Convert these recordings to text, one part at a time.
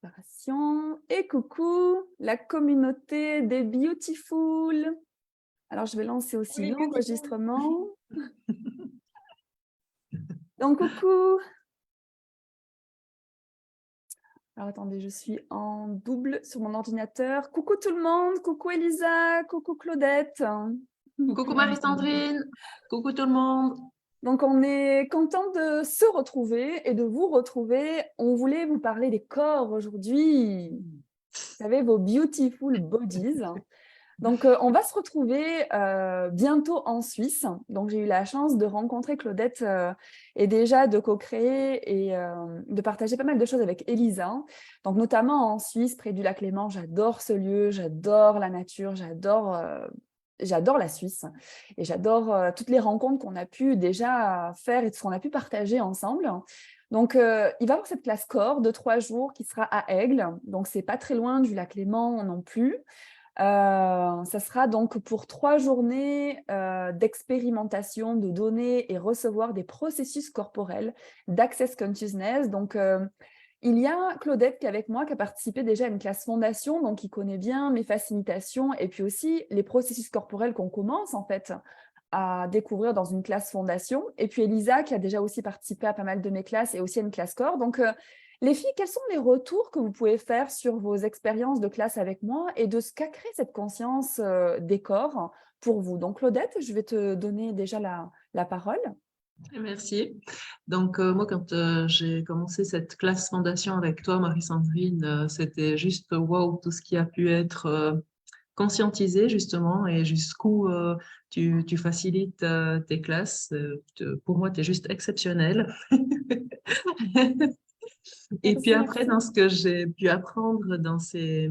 Préparation. Et coucou, la communauté des Beautiful. Alors, je vais lancer aussi Oui, coucou. l'enregistrement. Donc, coucou. Alors, attendez, je suis en double sur mon ordinateur. Coucou tout le monde. Coucou Elisa. Coucou Claudette. Coucou Marie-Sandrine. Coucou tout le monde. Donc, on est content de se retrouver et de vous retrouver. On voulait vous parler des corps aujourd'hui. Vous savez, vos beautiful bodies. Donc, on va se retrouver bientôt en Suisse. Donc, j'ai eu la chance de rencontrer Claudette et déjà de co-créer et de partager pas mal de choses avec Elisa. Donc, notamment en Suisse, près du lac Léman. J'adore ce lieu, j'adore la nature, j'adore la Suisse et j'adore toutes les rencontres qu'on a pu déjà faire et tout ce qu'on a pu partager ensemble. Donc, il va y avoir cette classe corps de 3 jours qui sera à Aigle. Donc, c'est pas très loin du lac Léman non plus. Ça sera donc pour 3 journées d'expérimentation, de donner et recevoir des processus corporels d'Access Consciousness. Donc, il y a Claudette qui est avec moi, qui a participé déjà à une classe fondation, donc qui connaît bien mes facilitations et puis aussi les processus corporels qu'on commence en fait à découvrir dans une classe fondation. Et puis Elisa qui a déjà aussi participé à pas mal de mes classes et aussi à une classe corps. Donc, les filles, quels sont les retours que vous pouvez faire sur vos expériences de classe avec moi et de ce qu'a créé cette conscience des corps pour vous? Donc, Claudette, je vais te donner déjà la parole. Merci. Donc, moi, quand j'ai commencé cette classe fondation avec toi, Marie-Sandrine, c'était juste waouh, tout ce qui a pu être conscientisé, justement, et jusqu'où tu facilites tes classes. Pour moi, tu es juste exceptionnel. Et puis Merci, après, merci. dans ce que j'ai pu apprendre dans ces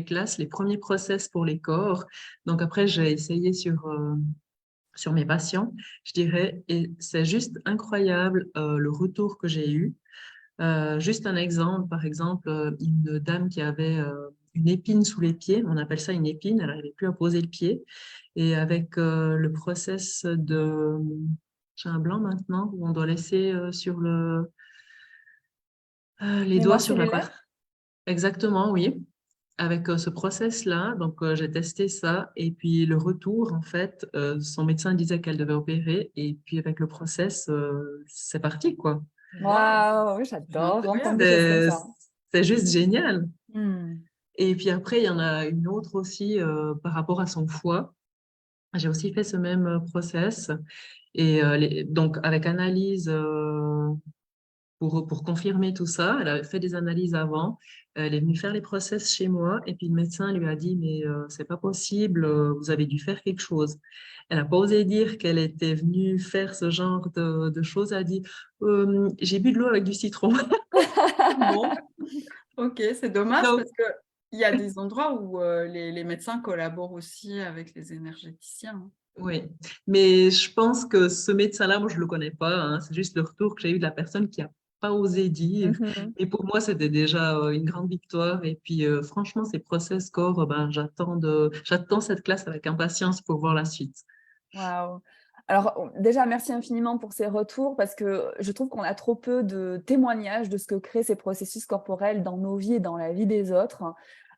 classes, les premiers process pour les corps, donc après, j'ai essayé sur mes patients, je dirais, et c'est juste incroyable le retour que j'ai eu. Juste un exemple, par exemple, une dame qui avait une épine sous les pieds, on appelle ça une épine, elle n'arrivait plus à poser le pied, et avec le process de... J'ai un blanc maintenant, où on doit laisser sur les doigts Mémoire sur la cellulaire? partie. Exactement, oui. Avec ce process-là, donc j'ai testé ça et puis le retour, en fait, son médecin disait qu'elle devait opérer et puis avec le process, c'est parti, quoi. Waouh, Waouh, oui, c'est j'adore entendre des incroyable. choses comme C'est ça. c'est juste génial. Hmm. Et puis après, il y en a une autre aussi par rapport à son foie. J'ai aussi fait ce même process et donc avec analyse pour confirmer tout ça. Elle avait fait des analyses avant. Elle est venue faire les process chez moi et puis le médecin lui a dit, mais c'est pas possible, vous avez dû faire quelque chose. Elle n'a pas osé dire qu'elle était venue faire ce genre de choses. Elle a dit, j'ai bu de l'eau avec du citron. Bon, ok, c'est dommage Donc, parce que il y a des endroits où les médecins collaborent aussi avec les énergéticiens, hein. oui, mais je pense que ce médecin-là, moi, je le connais pas, hein. C'est juste le retour que j'ai eu de la personne qui a pas osé dire. Mhm. Et pour moi, c'était déjà une grande victoire. Et puis, franchement, ces process corps, ben, j'attends cette classe avec impatience pour voir la suite. Waouh. Alors, déjà, merci infiniment pour ces retours parce que je trouve qu'on a trop peu de témoignages de ce que créent ces processus corporels dans nos vies et dans la vie des autres.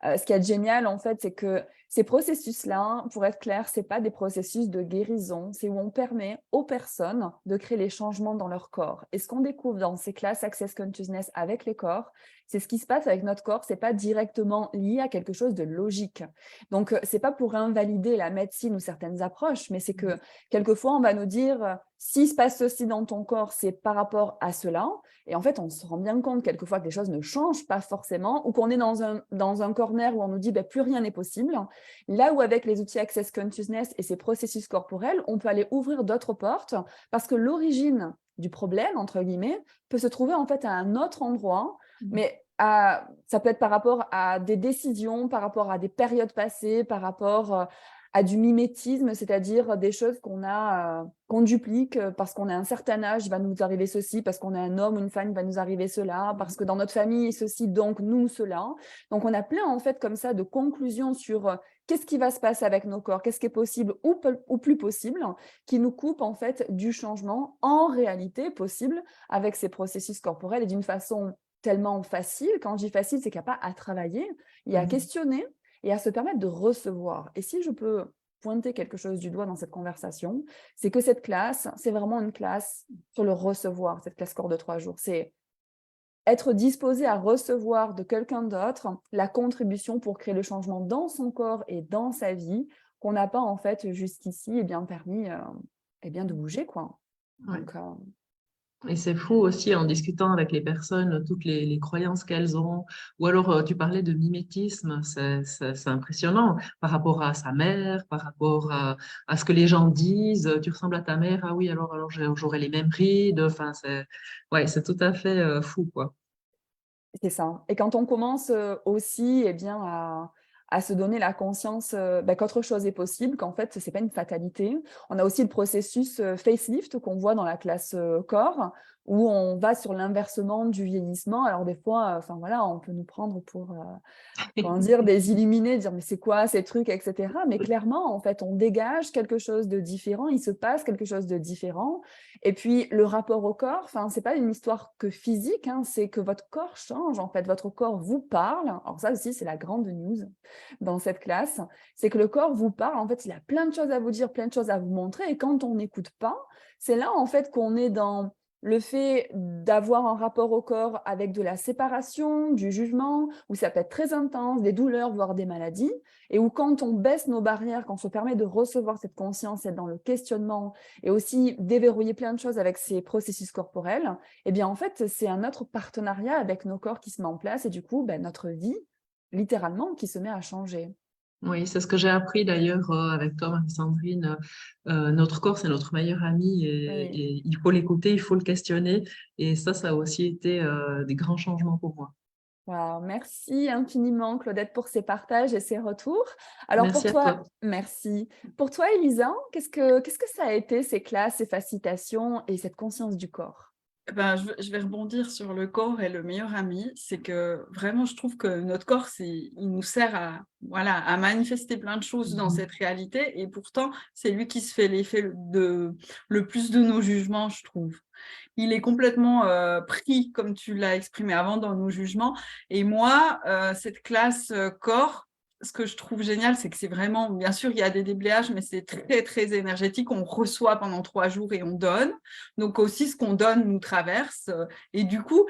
Ce qui est génial, en fait, c'est que ces processus-là, pour être clair, c'est pas des processus de guérison, c'est où on permet aux personnes de créer les changements dans leur corps. Et ce qu'on découvre dans ces classes Access Consciousness avec les corps, c'est ce qui se passe avec notre corps, c'est pas directement lié à quelque chose de logique. Donc, c'est pas pour invalider la médecine ou certaines approches, mais c'est que quelquefois, on va nous dire, s'il se passe ceci dans ton corps, c'est par rapport à cela. Et en fait, on se rend bien compte quelquefois que les choses ne changent pas forcément ou qu'on est dans un corner où on nous dit, ben, plus rien n'est possible. Là où avec les outils Access Consciousness et ces processus corporels, on peut aller ouvrir d'autres portes parce que l'origine du problème, entre guillemets, peut se trouver en fait à un autre endroit, mais ça peut être par rapport à des décisions, par rapport à des périodes passées, par rapport à du mimétisme, c'est-à-dire des choses qu'on duplique parce qu'on a un certain âge, il va nous arriver ceci, parce qu'on est un homme ou une femme, il va nous arriver cela, parce que dans notre famille, ceci, donc nous, cela. Donc, on a plein, en fait, comme ça, de conclusions sur qu'est-ce qui va se passer avec nos corps, qu'est-ce qui est possible ou plus possible, qui nous coupe, en fait, du changement en réalité possible avec ces processus corporels et d'une façon tellement facile. Quand je dis facile, c'est qu'il n'y a pas à travailler, il y a à questionner et à se permettre de recevoir. Et si je peux pointer quelque chose du doigt dans cette conversation, c'est que cette classe, c'est vraiment une classe sur le recevoir, cette classe corps de 3 jours. C'est être disposé à recevoir de quelqu'un d'autre la contribution pour créer le changement dans son corps et dans sa vie qu'on n'a pas en fait jusqu'ici permis de bouger, quoi. Ouais. Donc, Et c'est fou aussi en discutant avec les personnes, toutes les croyances qu'elles ont. Ou alors, tu parlais de mimétisme, c'est impressionnant par rapport à sa mère, par rapport à ce que les gens disent. Tu ressembles à ta mère, ah oui, alors j'aurai les mêmes rides. Enfin, ouais, c'est tout à fait fou, quoi. c'est ça. Et quand on commence aussi à se donner la conscience qu'autre chose est possible, qu'en fait, ce n'est pas une fatalité. On a aussi le processus facelift qu'on voit dans la classe corps, où on va sur l'inversement du vieillissement. Alors des fois, on peut nous prendre pour comment dire, des illuminés, dire mais c'est quoi ces trucs, etc. Mais clairement, en fait, on dégage quelque chose de différent, il se passe quelque chose de différent. Et puis, le rapport au corps, c'est pas une histoire que physique, c'est que votre corps change, en fait, votre corps vous parle. Alors ça aussi, c'est la grande news dans cette classe, c'est que le corps vous parle, en fait, il a plein de choses à vous dire, plein de choses à vous montrer. Et quand on n'écoute pas, c'est là, en fait, qu'on est dans le fait d'avoir un rapport au corps avec de la séparation, du jugement, où ça peut être très intense, des douleurs, voire des maladies, et où quand on baisse nos barrières, quand on se permet de recevoir cette conscience, être dans le questionnement, et aussi déverrouiller plein de choses avec ces processus corporels, en fait, c'est un autre partenariat avec nos corps qui se met en place, et du coup, notre vie, littéralement, qui se met à changer. Oui, c'est ce que j'ai appris d'ailleurs avec toi, Marie-Sandrine. Notre corps, c'est notre meilleur ami Oui. et il faut l'écouter, il faut le questionner. Et ça a aussi été des grands changements pour moi. Wow, merci infiniment, Claudette, pour ces partages et ces retours. Alors pour Merci à toi, toi. merci. Pour toi, Elisa, qu'est-ce que ça a été ces classes, ces facilitations et cette conscience du corps? Je vais rebondir sur le corps et le meilleur ami. C'est que vraiment, je trouve que notre corps, il nous sert à manifester plein de choses dans cette réalité. Et pourtant, c'est lui qui se fait l'effet le plus de nos jugements, je trouve. Il est complètement pris, comme tu l'as exprimé avant, dans nos jugements. Et moi, cette classe corps, ce que je trouve génial, c'est que c'est vraiment, bien sûr, il y a des déblayages, mais c'est très, très énergétique. On reçoit pendant 3 jours et on donne. Donc aussi, ce qu'on donne nous traverse. Et du coup,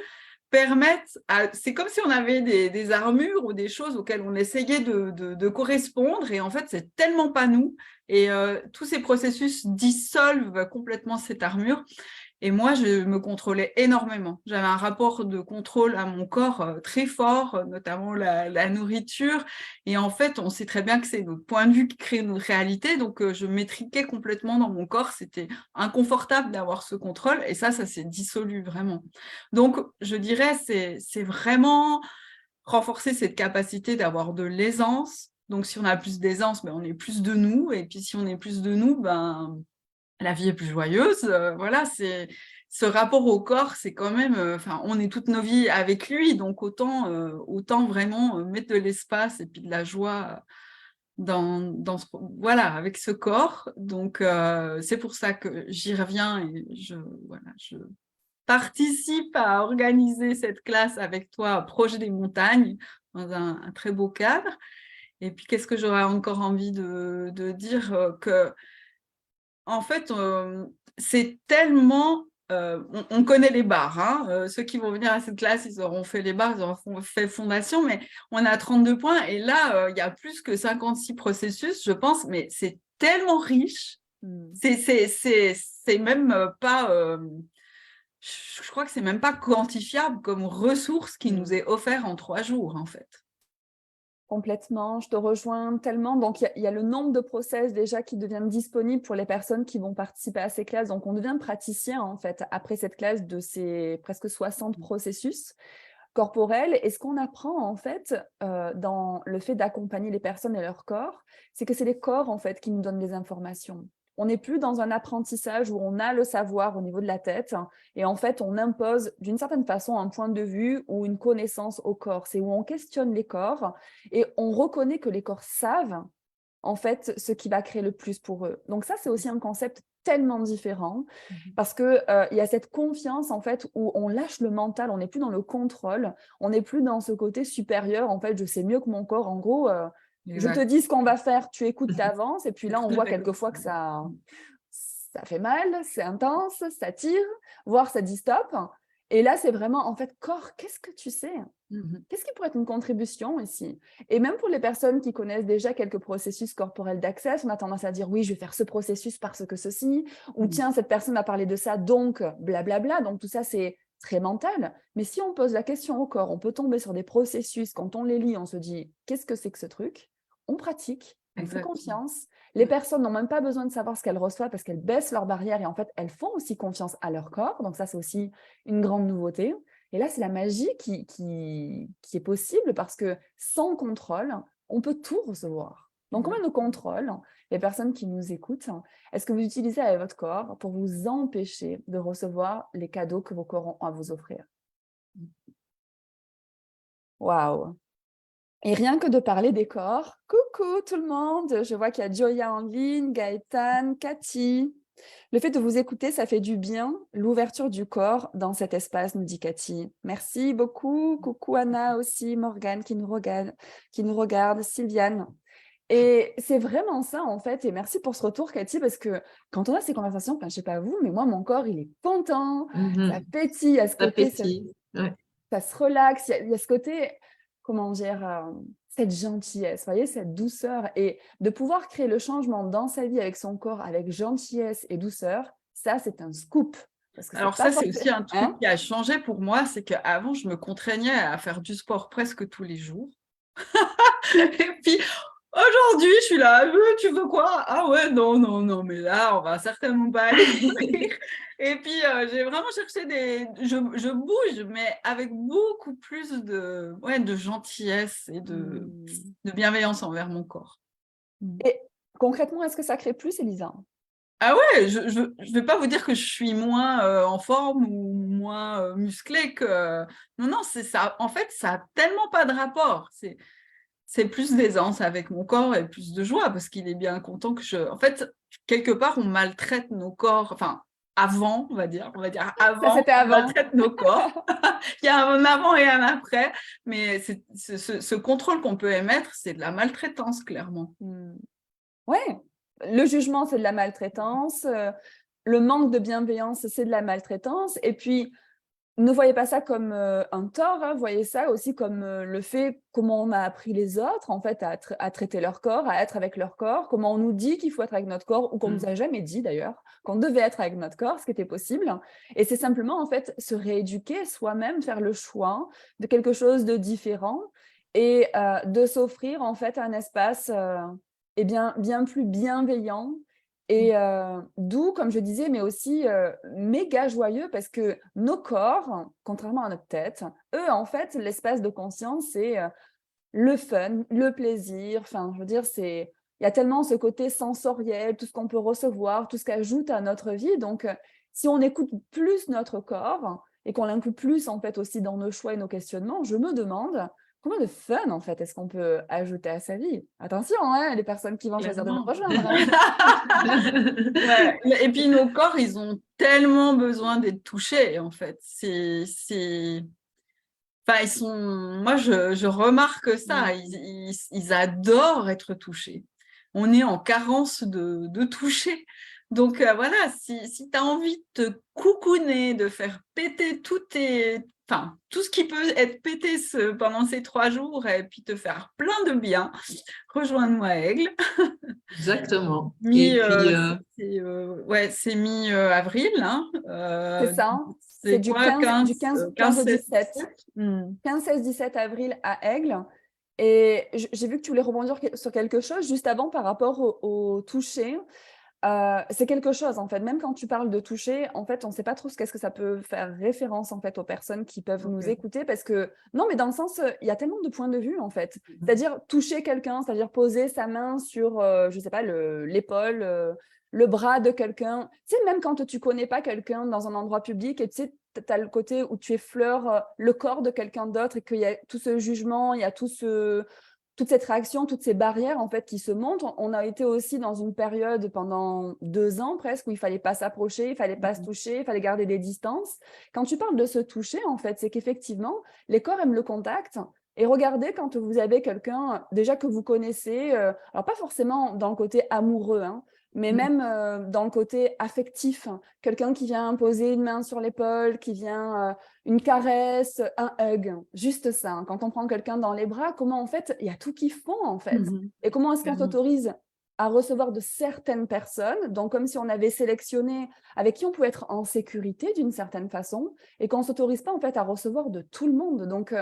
c'est comme si on avait des armures ou des choses auxquelles on essayait de correspondre. Et en fait, c'est tellement pas nous. Et tous ces processus dissolvent complètement cette armure. Et moi, je me contrôlais énormément. J'avais un rapport de contrôle à mon corps très fort, notamment la nourriture. Et en fait, on sait très bien que c'est notre point de vue qui crée notre réalité. Donc, je m'étriquais complètement dans mon corps. C'était inconfortable d'avoir ce contrôle. Et ça s'est dissolu vraiment. Donc, je dirais, c'est vraiment renforcer cette capacité d'avoir de l'aisance. Donc, si on a plus d'aisance, on est plus de nous. Et puis, si on est plus de nous, la vie est plus joyeuse. Voilà, c'est ce rapport au corps, c'est quand même, on est toutes nos vies avec lui, donc autant vraiment mettre de l'espace et puis de la joie voilà, avec ce corps. Donc c'est pour ça que j'y reviens et je participe à organiser cette classe avec toi, Projet des montagnes, dans un très beau cadre. Et puis qu'est-ce que j'aurais encore envie de dire que en fait, c'est tellement... on connaît les bars. Ceux qui vont venir à cette classe, ils auront fait les bars, ils auront fait fondation, mais on a 32 points et là, il y a plus que 56 processus, je pense, mais c'est tellement riche. C'est même pas... je crois que c'est même pas quantifiable comme ressource qui nous est offerte en 3 jours, en fait. Complètement, je te rejoins tellement. Donc, il y a le nombre de process déjà qui deviennent disponibles pour les personnes qui vont participer à ces classes. Donc, on devient praticien, en fait, après cette classe de ces presque 60 processus corporels. Et ce qu'on apprend, en fait, dans le fait d'accompagner les personnes et leur corps, c'est que c'est les corps, en fait, qui nous donnent les informations. On n'est plus dans un apprentissage où on a le savoir au niveau de la tête et en fait, on impose d'une certaine façon un point de vue ou une connaissance au corps. C'est où on questionne les corps et on reconnaît que les corps savent en fait ce qui va créer le plus pour eux. Donc ça, c'est aussi un concept tellement différent parce qu'il y a cette confiance, en fait, où on lâche le mental, on n'est plus dans le contrôle, on n'est plus dans ce côté supérieur, en fait, je sais mieux que mon corps, en gros, je te dis ce qu'on va faire, tu écoutes, tu avances, et puis là, on voit quelquefois que ça fait mal, c'est intense, ça tire, voire ça dit stop. Et là, c'est vraiment, en fait, corps, qu'est-ce que tu sais? Qu'est-ce qui pourrait être une contribution ici? Et même pour les personnes qui connaissent déjà quelques processus corporels d'accès, on a tendance à dire, oui, je vais faire ce processus parce que ceci, ou tiens, cette personne a parlé de ça, donc blablabla. Donc tout ça, c'est très mental. Mais si on pose la question au corps, on peut tomber sur des processus, quand on les lit, on se dit, qu'est-ce que c'est que ce truc? On pratique, on fait confiance. Les personnes n'ont même pas besoin de savoir ce qu'elles reçoivent parce qu'elles baissent leurs barrières et en fait, elles font aussi confiance à leur corps. Donc ça, c'est aussi une grande nouveauté. Et là, c'est la magie qui est possible parce que sans contrôle, on peut tout recevoir. Donc, combien de contrôle, les personnes qui nous écoutent, est-ce que vous utilisez avec votre corps pour vous empêcher de recevoir les cadeaux que vos corps ont à vous offrir? Waouh! Et rien que de parler des corps, coucou tout le monde, je vois qu'il y a Joya en ligne, Gaëtan, Cathy. Le fait de vous écouter, ça fait du bien, l'ouverture du corps dans cet espace, nous dit Cathy. Merci beaucoup, coucou Anna aussi, Morgane qui nous regarde, Sylviane. Et c'est vraiment ça en fait, et merci pour ce retour Cathy, parce que quand on a ces conversations, enfin, je ne sais pas vous, mais moi mon corps il est content, ça pétille à ce côté, ça se relaxe, il y a ce côté, comment dire, cette gentillesse, vous voyez, cette douceur, et de pouvoir créer le changement dans sa vie avec son corps, avec gentillesse et douceur, ça c'est un scoop. Parce que alors ça, c'est aussi un truc qui a changé pour moi, c'est qu'avant, je me contraignais à faire du sport presque tous les jours. Et puis, aujourd'hui, je suis là, tu veux quoi? Ah ouais, non, mais là, on va certainement pas aller courir. Et puis, j'ai vraiment cherché je bouge, mais avec beaucoup plus de gentillesse et de bienveillance envers mon corps. Et concrètement, est-ce que ça crée plus, Elisa? Ah ouais, je ne vais pas vous dire que je suis moins en forme ou moins musclée que... Non, c'est ça. En fait, ça n'a tellement pas de rapport. C'est plus d'aisance avec mon corps et plus de joie parce qu'il est bien content que je... En fait, quelque part, on maltraite nos corps. Enfin, avant, on va dire avant, ça, c'était avant. On maltraite nos corps. Il y a un avant et un après. Mais ce contrôle qu'on peut émettre, c'est de la maltraitance, clairement. Ouais. Le jugement, c'est de la maltraitance. Le manque de bienveillance, c'est de la maltraitance. Et puis, ne voyez pas ça comme un tort, hein, voyez ça aussi comme le fait comment on a appris les autres en fait à traiter leur corps, à être avec leur corps, comment on nous dit qu'il faut être avec notre corps ou qu'on nous a jamais dit d'ailleurs qu'on devait être avec notre corps, ce qui était possible. Et c'est simplement en fait se rééduquer soi-même, faire le choix de quelque chose de différent et de s'offrir en fait un espace bien plus bienveillant. Et doux, comme je disais, mais aussi méga joyeux parce que nos corps, contrairement à notre tête, eux, en fait, l'espace de conscience, c'est le fun, le plaisir. Enfin, je veux dire, il y a tellement ce côté sensoriel, tout ce qu'on peut recevoir, tout ce qu'ajoute à notre vie. Donc, si on écoute plus notre corps et qu'on l'inclut plus, en fait, aussi dans nos choix et nos questionnements, je me demande combien de fun, en fait, est-ce qu'on peut ajouter à sa vie? Attention, hein, les personnes qui vont choisir de nous rejoindre. Ouais. Et puis, nos corps, ils ont tellement besoin d'être touchés, en fait. Enfin, moi, je remarque ça. Ils adorent être touchés. On est en carence de toucher. Donc, voilà, si tu as envie de te coucouner, de faire péter tout ce qui peut être pété pendant ces 3 jours et puis te faire plein de bien, rejoins-nous à Aigle. Exactement. C'est mi-avril. Hein. C'est ça. C'est du 15 au 17. 15, 16, 17 avril à Aigle. Et j'ai vu que tu voulais rebondir sur quelque chose juste avant par rapport au toucher. C'est quelque chose en fait, même quand tu parles de toucher, en fait, on ne sait pas trop qu'est-ce que ça peut faire référence en fait aux personnes qui peuvent nous écouter parce que, non, mais dans le sens, il y a tellement de points de vue en fait. C'est-à-dire toucher quelqu'un, c'est-à-dire poser sa main sur, je ne sais pas, l'épaule, le bras de quelqu'un. Tu sais, même quand tu ne connais pas quelqu'un dans un endroit public et tu sais, tu as le côté où tu effleures le corps de quelqu'un d'autre et qu'il y a tout ce jugement, il y a tout ce toute cette réaction, toutes ces barrières en fait qui se montent. On a été aussi dans une période pendant 2 ans presque où il fallait pas s'approcher, il fallait pas se toucher, il fallait garder des distances. Quand tu parles de se toucher, en fait, c'est qu'effectivement, les corps aiment le contact. Et regardez quand vous avez quelqu'un déjà que vous connaissez, alors pas forcément dans le côté amoureux, hein, mais même dans le côté affectif, hein. Quelqu'un qui vient poser une main sur l'épaule, qui vient une caresse, un hug, juste ça, hein. Quand on prend quelqu'un dans les bras, comment en fait, il y a tout qui fond en fait. Et comment est-ce qu'on Clairement. s'autorise à recevoir de certaines personnes, donc comme si on avait sélectionné avec qui on pouvait être en sécurité d'une certaine façon, et qu'on ne s'autorise pas en fait à recevoir de tout le monde. Donc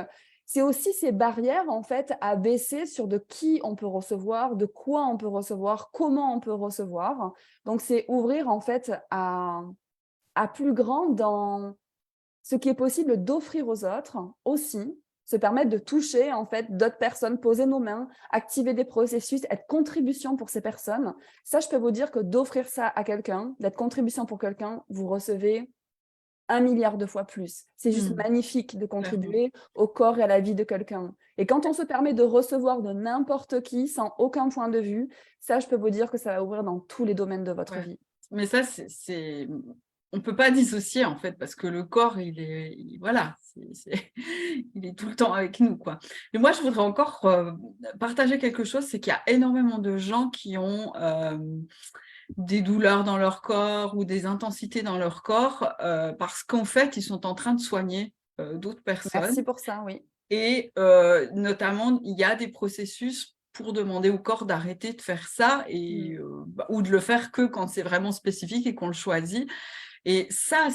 c'est aussi ces barrières en fait à baisser sur de qui on peut recevoir, de quoi on peut recevoir, comment on peut recevoir. Donc c'est ouvrir en fait à plus grand dans ce qui est possible d'offrir aux autres aussi, se permettre de toucher en fait d'autres personnes, poser nos mains, activer des processus, être contribution pour ces personnes. Ça, je peux vous dire que d'offrir ça à quelqu'un, d'être contribution pour quelqu'un, vous recevez 1 milliard de fois plus. C'est juste magnifique de contribuer au corps et à la vie de quelqu'un. Et quand on se permet de recevoir de n'importe qui sans aucun point de vue, ça, je peux vous dire que ça va ouvrir dans tous les domaines de votre vie. Mais ça, on ne peut pas dissocier, en fait, parce que le corps, il est tout le temps avec nous, quoi. Et moi, je voudrais encore partager quelque chose, c'est qu'il y a énormément de gens qui ont des douleurs dans leur corps ou des intensités dans leur corps parce qu'en fait, ils sont en train de soigner d'autres personnes. Merci pour ça, oui. Et notamment, il y a des processus pour demander au corps d'arrêter de faire ça et, ou de le faire que quand c'est vraiment spécifique et qu'on le choisit. Et ça,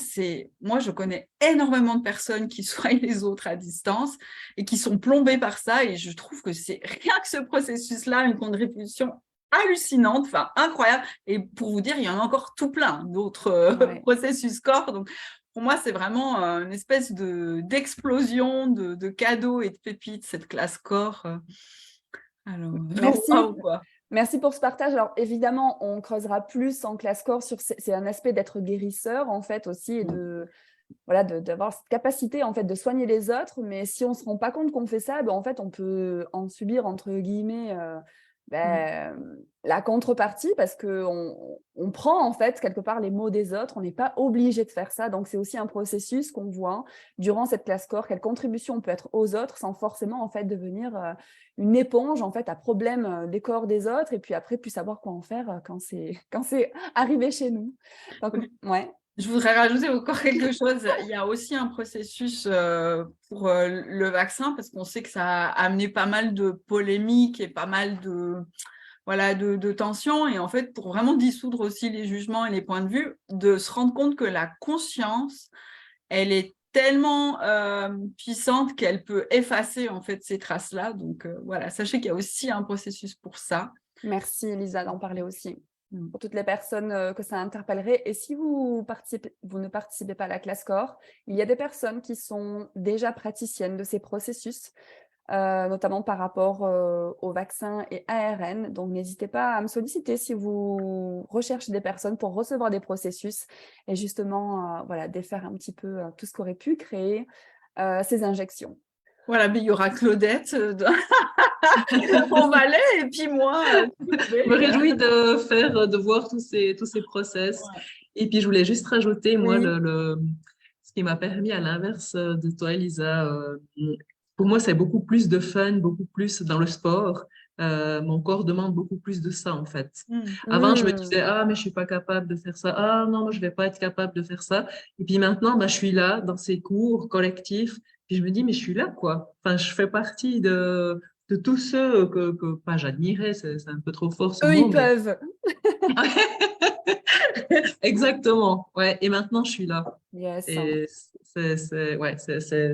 moi, je connais énormément de personnes qui soignent les autres à distance et qui sont plombées par ça. Et je trouve que c'est rien que ce processus-là, une contribution hallucinante, enfin incroyable. Et pour vous dire, il y en a encore tout plein d'autres processus corps. Donc, pour moi, c'est vraiment une espèce d'explosion de cadeaux et de pépites, cette classe corps. Alors, merci. Wow, quoi. Merci pour ce partage. Alors évidemment, on creusera plus en classe corps sur c'est un aspect d'être guérisseur en fait aussi et d'avoir cette capacité en fait de soigner les autres. Mais si on se rend pas compte qu'on fait ça, en fait on peut en subir entre guillemets la contrepartie parce que on prend en fait quelque part les mots des autres. On n'est pas obligé de faire ça. Donc c'est aussi un processus qu'on voit durant cette classe corps. Quelle contribution on peut être aux autres sans forcément en fait devenir une éponge en fait à problème des corps des autres et puis après plus savoir quoi en faire quand c'est arrivé chez nous. Donc ouais. Je voudrais rajouter encore quelque chose. Il y a aussi un processus pour le vaccin parce qu'on sait que ça a amené pas mal de polémiques et pas mal de tensions. Et en fait, pour vraiment dissoudre aussi les jugements et les points de vue, de se rendre compte que la conscience, elle est tellement puissante qu'elle peut effacer en fait ces traces-là. Donc voilà, sachez qu'il y a aussi un processus pour ça. Merci Elisa d'en parler aussi. Pour toutes les personnes que ça interpellerait. Et si vous ne participez pas à la classe corps, il y a des personnes qui sont déjà praticiennes de ces processus, notamment par rapport aux vaccins et ARN. Donc, n'hésitez pas à me solliciter si vous recherchez des personnes pour recevoir des processus et justement défaire un petit peu tout ce qu'aurait pu créer ces injections. Voilà, mais il y aura Claudette en Valais et puis moi. Je me réjouis de voir tous ces process. Ouais. Et puis, je voulais juste rajouter, moi, ce qui m'a permis, à l'inverse de toi, Elisa, pour moi, c'est beaucoup plus de fun, beaucoup plus dans le sport. Mon corps demande beaucoup plus de ça, en fait. Avant, je me disais, mais je suis pas capable de faire ça. Ah, non, moi, je vais pas être capable de faire ça. Et puis maintenant, je suis là, dans ces cours collectifs. Puis je me dis, mais je suis là, quoi. Enfin, je fais partie de tous ceux que j'admirais, c'est un peu trop fort ce mot. Ils peuvent. Exactement. Ouais. Et maintenant, je suis là. Yes. Et c'est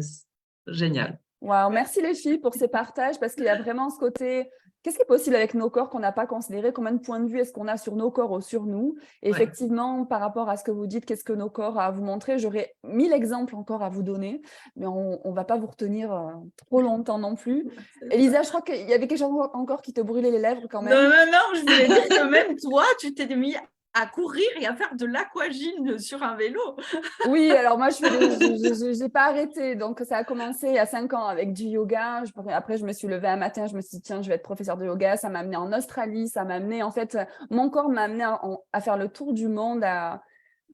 génial. Wow, merci les filles pour ces partages parce qu'il y a vraiment ce côté, qu'est-ce qui est possible avec nos corps qu'on n'a pas considéré, combien de points de vue est-ce qu'on a sur nos corps ou sur nous. Et effectivement, par rapport à ce que vous dites, qu'est-ce que nos corps a à vous montrer, j'aurais 1000 exemples encore à vous donner, mais on ne va pas vous retenir trop longtemps non plus. Elisa, je crois qu'il y avait quelque chose encore qui te brûlait les lèvres quand même. Non, je voulais dire que même toi, tu t'es mis à courir et à faire de l'aquagym sur un vélo. Oui, alors moi, je n'ai pas arrêté. Donc, ça a commencé il y a 5 ans avec du yoga. Après, je me suis levée un matin, je me suis dit, tiens, je vais être professeure de yoga. Ça m'a amené en Australie, ça m'a amené, en fait, mon corps m'a amené à faire le tour du monde,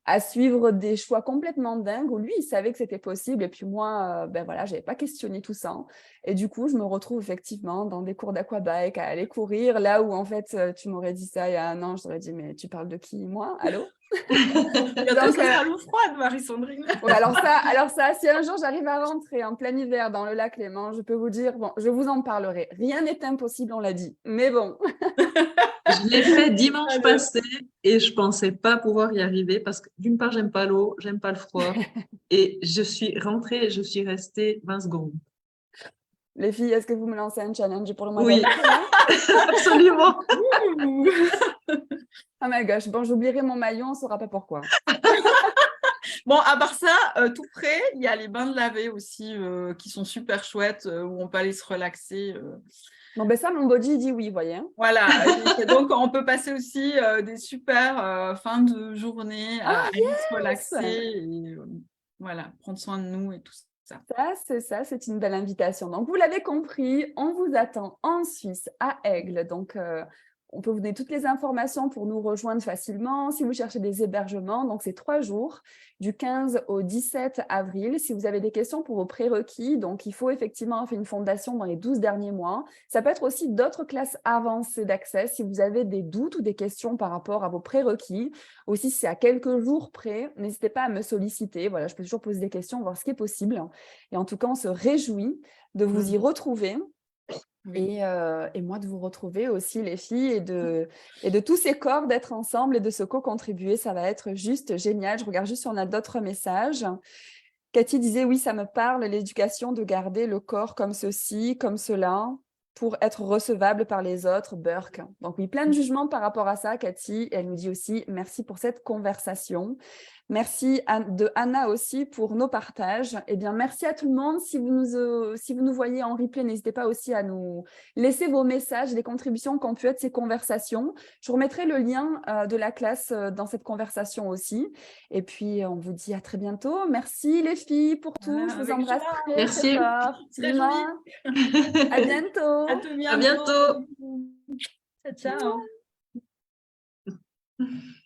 à suivre des choix complètement dingues où lui, il savait que c'était possible. Et puis moi, ben voilà, je n'avais pas questionné tout ça. Et du coup, je me retrouve effectivement dans des cours d'aquabike, à aller courir. Là où, en fait, tu m'aurais dit ça il y a un an, je t'aurais dit, mais tu parles de qui, moi? Allô? Bientôt, Donc, ça sera l'eau froide, Marie-Sandrine. ouais, alors ça, si un jour j'arrive à rentrer en plein hiver dans le lac Léman, je peux vous dire, bon, je vous en parlerai. Rien n'est impossible, on l'a dit. Mais bon, Je l'ai fait dimanche Allez. passé et je pensais pas pouvoir y arriver parce que d'une part, j'aime pas l'eau, j'aime pas le froid. Et je suis rentrée et je suis restée 20 secondes. les filles, est-ce que vous me lancez un challenge pour le mois Oui, d'avril, hein? absolument. Ouh. Oh my gosh, bon, j'oublierai mon maillot, on ne saura pas pourquoi. Bon, à part ça, tout près, il y a les bains de laver aussi qui sont super chouettes, où on peut aller se relaxer. Bon, ben ça, mon body dit oui, voyez. Hein. Voilà, et donc on peut passer aussi des super fins de journée à aller se relaxer et voilà, prendre soin de nous et tout ça. Ça, c'est une belle invitation. Donc, vous l'avez compris, on vous attend en Suisse, à Aigle. Donc, on peut vous donner toutes les informations pour nous rejoindre facilement. Si vous cherchez des hébergements, donc c'est 3 jours, du 15 au 17 avril. Si vous avez des questions pour vos prérequis, donc il faut effectivement faire une fondation dans les 12 derniers mois. Ça peut être aussi d'autres classes avancées d'accès. Si vous avez des doutes ou des questions par rapport à vos prérequis, aussi si c'est à quelques jours près, n'hésitez pas à me solliciter. Voilà, je peux toujours poser des questions, voir ce qui est possible. Et en tout cas, on se réjouit de vous y retrouver. Oui. Et moi de vous retrouver aussi les filles et de tous ces corps d'être ensemble et de se co-contribuer, ça va être juste génial. Je regarde juste si on a d'autres messages. Cathy disait oui, ça me parle, l'éducation de garder le corps comme ceci, comme cela, pour être recevable par les autres, Burke. Donc oui, plein de jugements par rapport à ça, Cathy. Elle nous dit aussi merci pour cette conversation. Merci de Anna aussi pour nos partages. Eh bien, merci à tout le monde. Si vous nous voyez en replay, n'hésitez pas aussi à nous laisser vos messages, les contributions qu'ont pu être ces conversations. Je remettrai le lien de la classe dans cette conversation aussi. Et puis, on vous dit à très bientôt. Merci les filles pour tout. Voilà, Je vous avec embrasse joie. très, Merci. très fort. Se réjouit. À bientôt. À tout À bientôt. bientôt. Ciao, ciao.